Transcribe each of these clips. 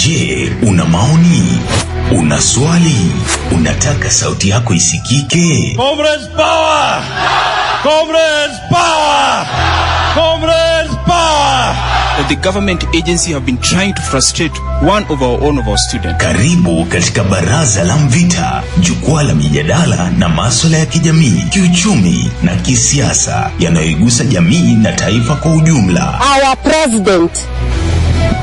Je, una maoni? Una swali? Unataka sauti yako isikike? Comrades power! Comrades power! Comrades power! The government agency have been trying to frustrate one of our students. Karibu katika Baraza la Mvita, jukwaa la mijadala na masuala ya kijamii, kiuchumi na kisiasa yanayoigusa jamii na taifa kwa ujumla. Our president,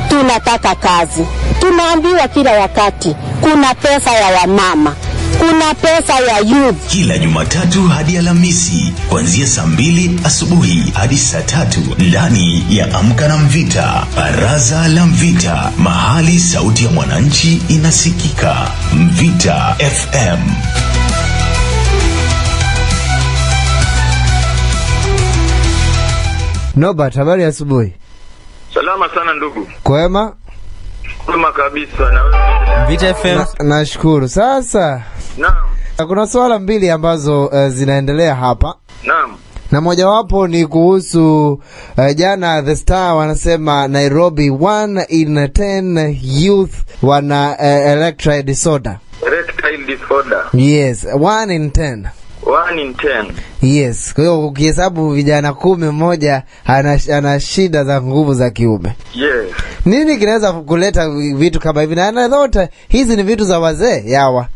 tunataka kazi. Tunaambiwa kila wakati kuna pesa ya wamama, kuna pesa ya youth. Kila Jumatatu hadi Alhamisi kuanzia saa 2 asubuhi hadi saa 3 ndani ya Amka na Mvita. Baraza la Mvita, mahali sauti ya mwananchi inasikika. Mvita FM. Norbert, habari asubuhi. Salama sana ndugu. Kwema? Kwema kabisa na wewe. Mvita FM. Nashukuru. Sasa Naam. kuna swala mbili ambazo zinaendelea hapa. Naam. Na mojawapo ni kuhusu jana The Star wanasema Nairobi 1 in 10 youth wana erectile disorder. Erectile disorder. Yes, 1 in 10. 1 in 10. Yes, kwa hiyo ukihesabu vijana 10 mmoja ana shida za nguvu za kiume. Yes. Nini kinaweza kuleta vitu kama hivi? Na zote hizi ni vitu za wazee yawa.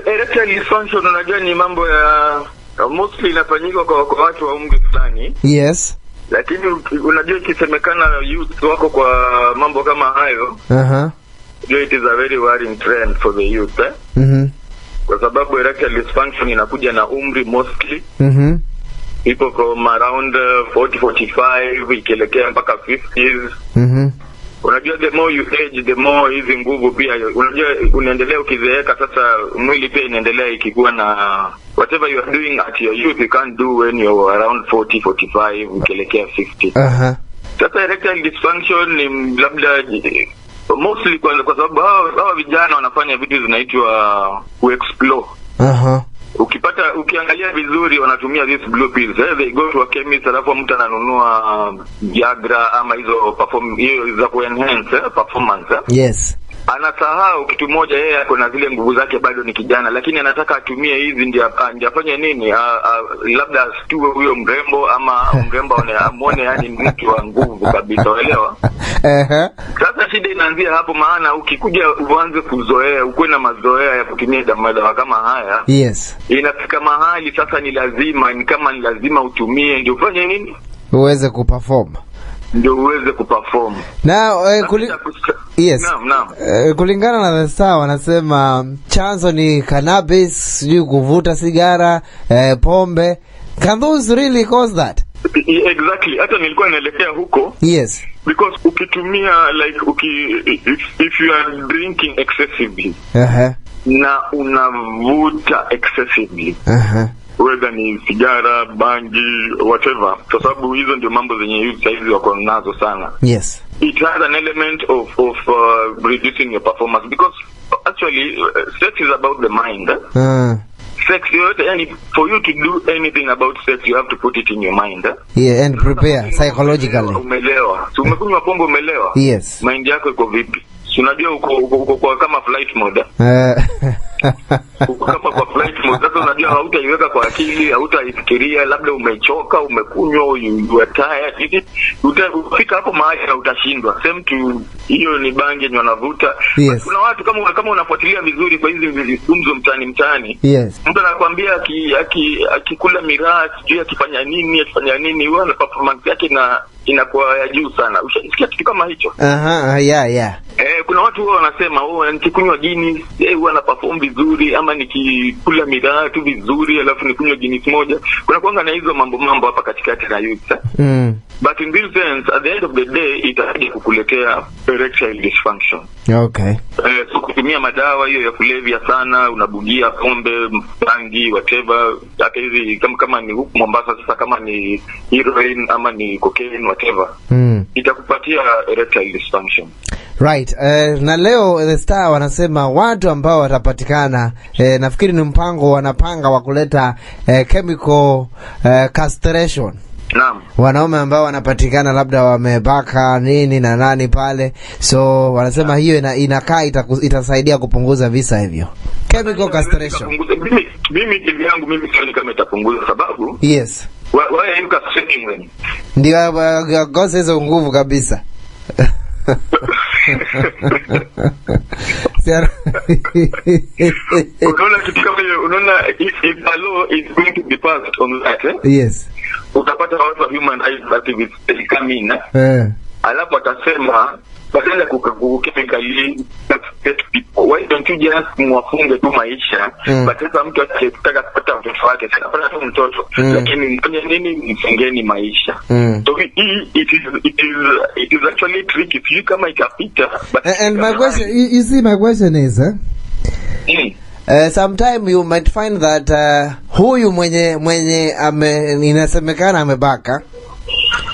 Erectile dysfunction unajua ni mambo ya mostly inafanyika kwa watu wa umri fulani. Yes. Lakini unajua ikisemekana youth wako kwa mambo kama hayo. It is a very worrying trend for the youth. Kwa sababu erectile dysfunction inakuja na umri mostly. People from around 40-45 ikielekea mpaka 50s. Unajua the more you age the more hizi nguvu pia unajua unaendelea ukizeeka, sasa mwili pia inaendelea ikikuwa na whatever you are doing at your youth you can't do when you're around 40-45 ukielekea 50. Sasa erectile dysfunction ni labda mostly kwa sababu hawa vijana wanafanya vitu zinaitwa kuexplore. Ukiangalia vizuri wanatumia these blue pills. They go to a chemist, alafu mtu ananunua Viagra ama hizo hiyo za kuenhance performance. Yes. Anasahau kitu moja, yeye ako na zile nguvu zake bado ni kijana, lakini anataka atumie hizi ndio afanye nini? Labda asitue huyo mrembo ama mrembo amuone yani mtu wa nguvu kabisa, unaelewa? Sasa shida inaanzia hapo, maana ukikuja uanze kuzoea, ukuwe na mazoea ya kutumia dawa kama haya. Yes. Inafika mahali sasa ni lazima utumie ndio ufanye nini? Uweze kuperform. Ndio uweze kuperform. Na yes. Naam. Kulingana na The Star wanasema chanzo ni cannabis, sijui kuvuta sigara, pombe. Can those really cause that? Exactly. Hata nilikuwa naelekea huko. Yes. Because ukitumia like if you are drinking excessively. Na unavuta excessively. Whether ni sigara, bangi, whatever. Kwa sababu hizo ndio mambo zenye youth saizi wako nazo sana. Yes. It has an element of reducing your performance because actually sex is about the mind. Sex, for you to do anything about sex, you have to put it in your mind. Yeah, and prepare psychologically. Umelewa. So umekunywa pombe umelewa. Yes. Mind yako iko vipi? Unajua uko kama flight mode. Kama kwa flight mode, sasa unajua hautaiweka kwa akili, hautaifikiria, labda umechoka, umekunywa, you are tired. Utafika hapo mahali na utashindwa. Same to hiyo ni bangi yenye wanavuta. Yes. Kuna watu kama unafuatilia vizuri kwa hizi vizungumzo mtaani. Yes. Mtu anakuambia akikula miraa, sijui akifanya nini, huwa na performance yake inakuwa ya juu sana. Ushasikia kitu kama hicho? Yeah. Kuna watu huwa wanasema nikikunywa Guinness huwa na perform vizuri, ama nikikula miraa tu vizuri alafu nikunywa Guinness moja. Kuna kuanga na hizo mambo hapa katikati na youth. But in this sense at the end of the day itaje kukuletea erectile dysfunction. Okay. So kutumia madawa hiyo ya kulevya sana, unabugia pombe, bangi, whatever, hata hizi kama ni huku Mombasa sasa, kama ni heroin ama ni cocaine whatever, itakupatia erectile dysfunction. Right. Na leo The Star wanasema watu ambao watapatikana, nafikiri ni mpango wanapanga wa kuleta chemical castration. Naam. Wanaume ambao wanapatikana labda wamebaka nini na nani pale. So wanasema hiyo inakaa itasaidia kupunguza visa hivyo. Chemical castration. Mimi kivi yangu mimi sioni kama itapunguza sababu. Yes. Why you castrating when? Ndio gozi hizo nguvu kabisa. Unaona kitu kama hiyo, unaona if a law is going to be passed on that, yes. Utapata watu wa human rights activists come in. Alafu atasema badala chemically castrate people, why don't you just mwafunge tu maisha? But sasa mtu akitaka kupata mtoto wake sasa pata tu mtoto, lakini mfanye nini? Mfungeni maisha. So it is actually tricky if you kama ikapita. And my question, you see, my question is sometime you might find that huyu mwenye inasemekana amebaka.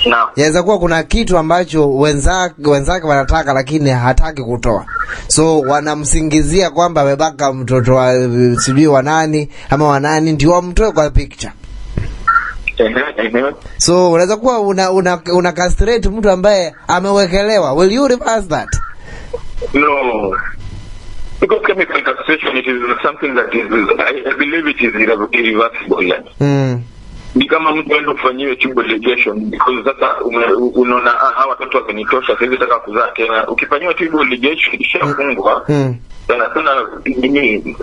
No. Yaweza kuwa kuna kitu ambacho wenzake wanataka lakini hataki kutoa. So wanamsingizia kwamba amebaka mtoto wa sijui wa nani ama wa nani ndio wamtoe kwa picture. So unaweza kuwa una castrate mtu ambaye amewekelewa. Will you reverse that? No. Because chemical castration, it is something that is, I believe it is irreversible. Ni kama mtu anaenda kufanyiwa tube ligation, because sasa unaona hawa watoto wamenitosha, sasa nataka kuzaa tena. Ukifanyiwa tube ligation ishafungwa sana nini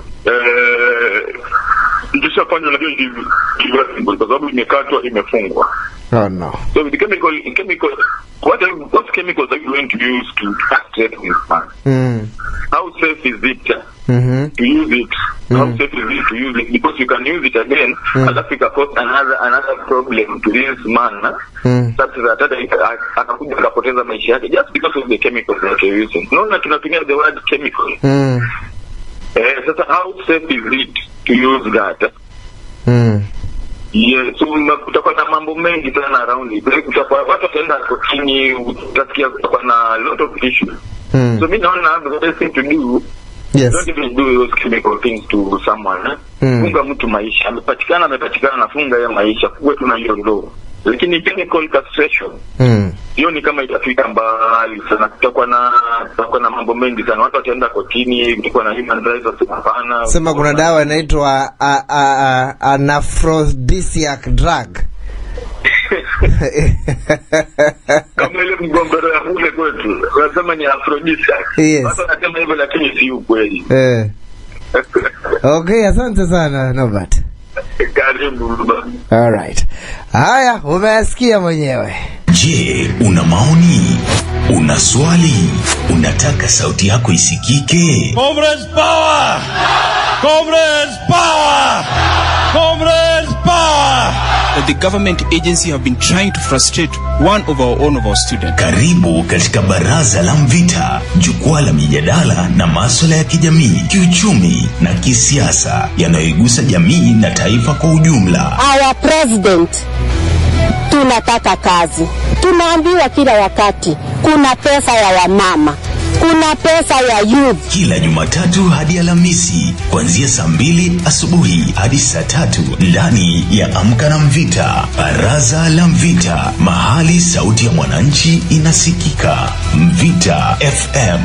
ikishafanywa na hiyo irreversible kwa sababu imekatwa, imefungwa. Oh no. So the chemical what chemicals are you going to use to castrate this man? How safe is it to use it? How safe is it to use it? Because you can use it again and that will cause another problem to this man. Such that akakuja akapoteza maisha yake just because of the chemicals that you're using. Naona tunatumia the word chemical. Sasa how safe is it to use that? Yeah, so kutakuwa na mambo mengi sana around it. Kutakuwa watu wataenda kotini, utasikia kutakuwa na lot of issues. So mimi naona the best thing to do, don't even do those chemical things to someone. Funga mtu maisha, amepatikana nafunga ya maisha, kuwe tuna hiyo law. Lakini chemical castration hiyo ni kama itafika mbali sana, kutakuwa na mambo mengi sana, watu wataenda kotini, kutakuwa na human rights hapana. Sema kuna dawa inaitwa an aphrodisiac drug. Kama ile mgombero ya kule kwetu wanasema ni aphrodisiac. Watu wanasema hivyo lakini si ukweli. Okay, asante sana Norbert. Karibu. Alright. Haya, umesikia mwenyewe. Je, una maoni? Una swali? Unataka sauti yako isikike? Comrades power! Comrades power! Comrades power! The government agency have been trying to frustrate one of our students. Karibu katika Baraza la Mvita, jukwaa la mijadala na masuala ya kijamii, kiuchumi na kisiasa yanayoigusa jamii na taifa kwa ujumla. Our president, tunataka kazi. Tunaambiwa kila wakati kuna pesa ya wamama, kuna pesa ya youth. Kila Jumatatu hadi Alhamisi kuanzia saa 2 asubuhi hadi saa 3 ndani ya Amka na Mvita. Baraza la Mvita, mahali sauti ya mwananchi inasikika. Mvita FM.